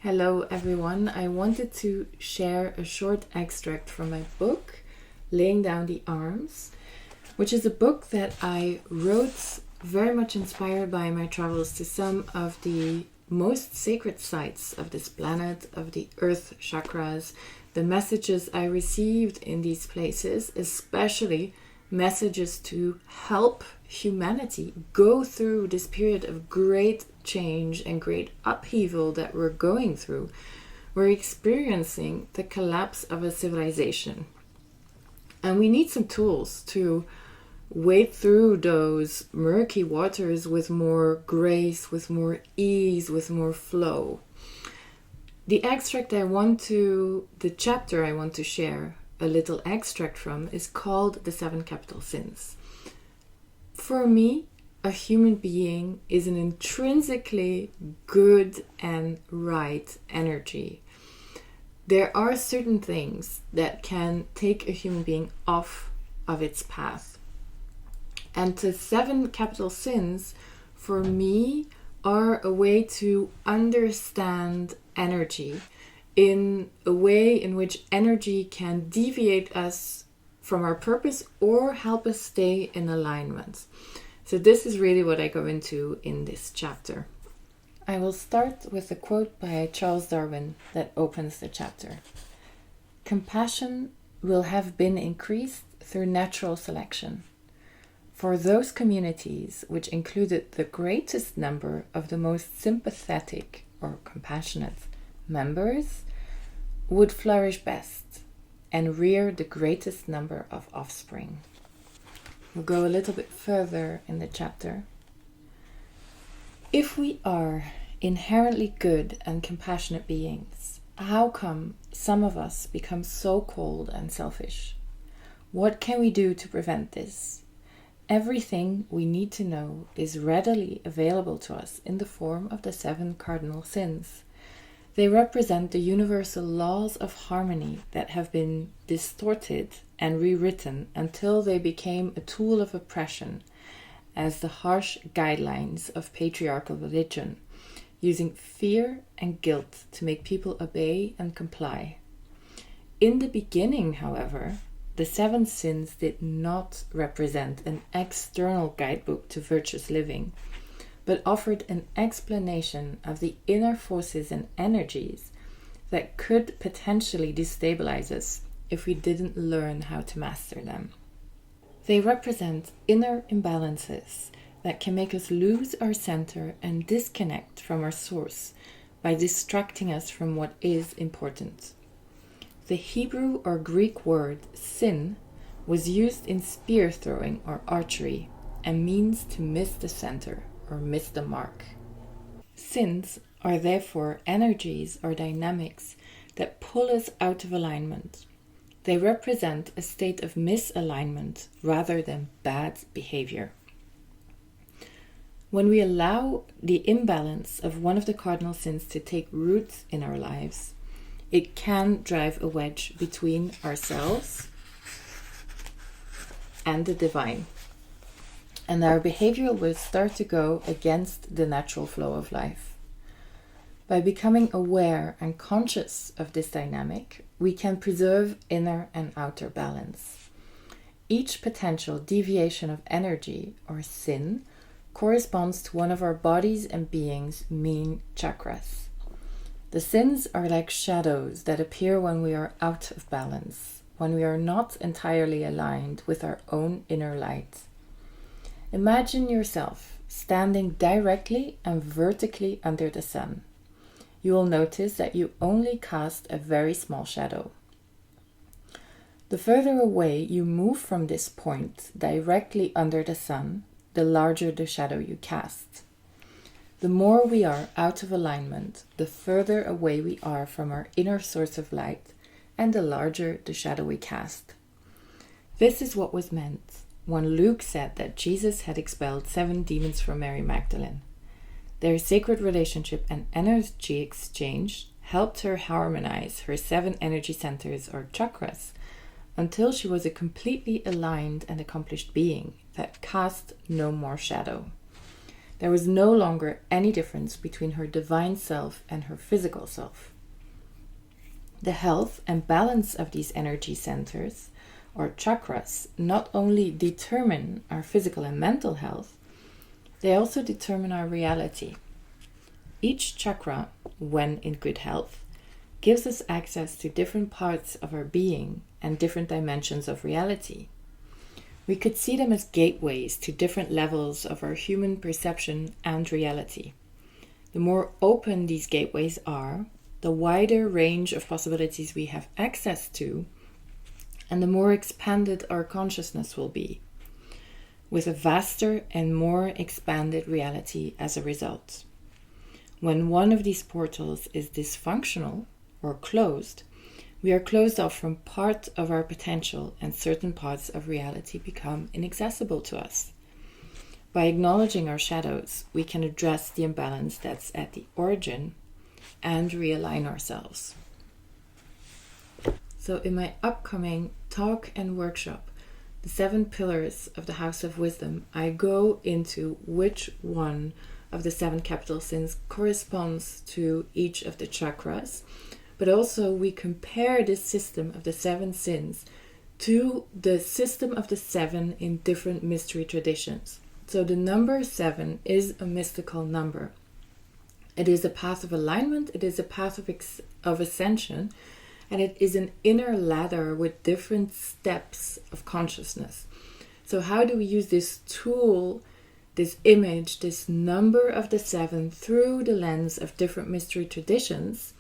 Hello everyone, I wanted to share a short extract from my book, Laying Down the Arms, which is a book that I wrote very much inspired by my travels to some of the most sacred sites of this planet, of the earth chakras, the messages I received in these places, especially messages to help humanity go through this period of great change and great upheaval that we're going through. We're experiencing the collapse of a civilization. And we need some tools to wade through those murky waters with more grace, with more ease, with more flow. The chapter I want to share a little extract from is called The 7 Capital Sins. For me, a human being is an intrinsically good and right energy. There are certain things that can take a human being off of its path. And the 7 capital sins, for me, are a way to understand energy in a way in which energy can deviate us from our purpose or help us stay in alignment. So this is really what I go into in this chapter. I will start with a quote by Charles Darwin that opens the chapter. Compassion will have been increased through natural selection. For those communities which included the greatest number of the most sympathetic or compassionate members would flourish best and rear the greatest number of offspring. We'll go a little bit further in the chapter. If we are inherently good and compassionate beings, how come some of us become so cold and selfish? What can we do to prevent this? Everything we need to know is readily available to us in the form of the 7 cardinal sins. They represent the universal laws of harmony that have been distorted and rewritten until they became a tool of oppression as the harsh guidelines of patriarchal religion, using fear and guilt to make people obey and comply. In the beginning, however, the 7 sins did not represent an external guidebook to virtuous living, but offered an explanation of the inner forces and energies that could potentially destabilize us if we didn't learn how to master them. They represent inner imbalances that can make us lose our center and disconnect from our source by distracting us from what is important. The Hebrew or Greek word sin was used in spear throwing or archery and means to miss the center or miss the mark. Sins are therefore energies or dynamics that pull us out of alignment. They represent a state of misalignment rather than bad behavior. When we allow the imbalance of one of the cardinal sins to take root in our lives, it can drive a wedge between ourselves and the divine. And our behavior will start to go against the natural flow of life. By becoming aware and conscious of this dynamic, we can preserve inner and outer balance. Each potential deviation of energy or sin corresponds to one of our bodies and being's main chakras. The sins are like shadows that appear when we are out of balance, when we are not entirely aligned with our own inner light. Imagine yourself standing directly and vertically under the sun. You will notice that you only cast a very small shadow. The further away you move from this point directly under the sun, the larger the shadow you cast. The more we are out of alignment, the further away we are from our inner source of light, and the larger the shadow we cast. This is what was meant when Luke said that Jesus had expelled 7 demons from Mary Magdalene. Their sacred relationship and energy exchange helped her harmonize her 7 energy centers or chakras until she was a completely aligned and accomplished being that cast no more shadow. There was no longer any difference between her divine self and her physical self. The health and balance of these energy centers, or chakras, not only determine our physical and mental health, they also determine our reality. Each chakra, when in good health, gives us access to different parts of our being and different dimensions of reality. We could see them as gateways to different levels of our human perception and reality. The more open these gateways are, the wider range of possibilities we have access to, and the more expanded our consciousness will be, with a vaster and more expanded reality as a result. When one of these portals is dysfunctional or closed, we are closed off from part of our potential, and certain parts of reality become inaccessible to us. By acknowledging our shadows, we can address the imbalance that's at the origin and realign ourselves. So in my upcoming talk and workshop, the 7 pillars of the House of Wisdom, I go into which one of the 7 capital sins corresponds to each of the chakras, but also we compare this system of the 7 sins to the system of the 7 in different mystery traditions. So the number 7 is a mystical number. It is a path of alignment, it is a path of ascension, and it is an inner ladder with different steps of consciousness. So how do we use this tool, this image, this number of the 7 through the lens of different mystery traditions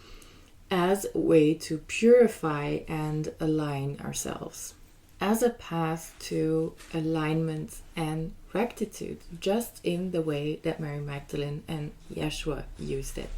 as a way to purify and align ourselves? As a path to alignment and rectitude, just in the way that Mary Magdalene and Yeshua used it.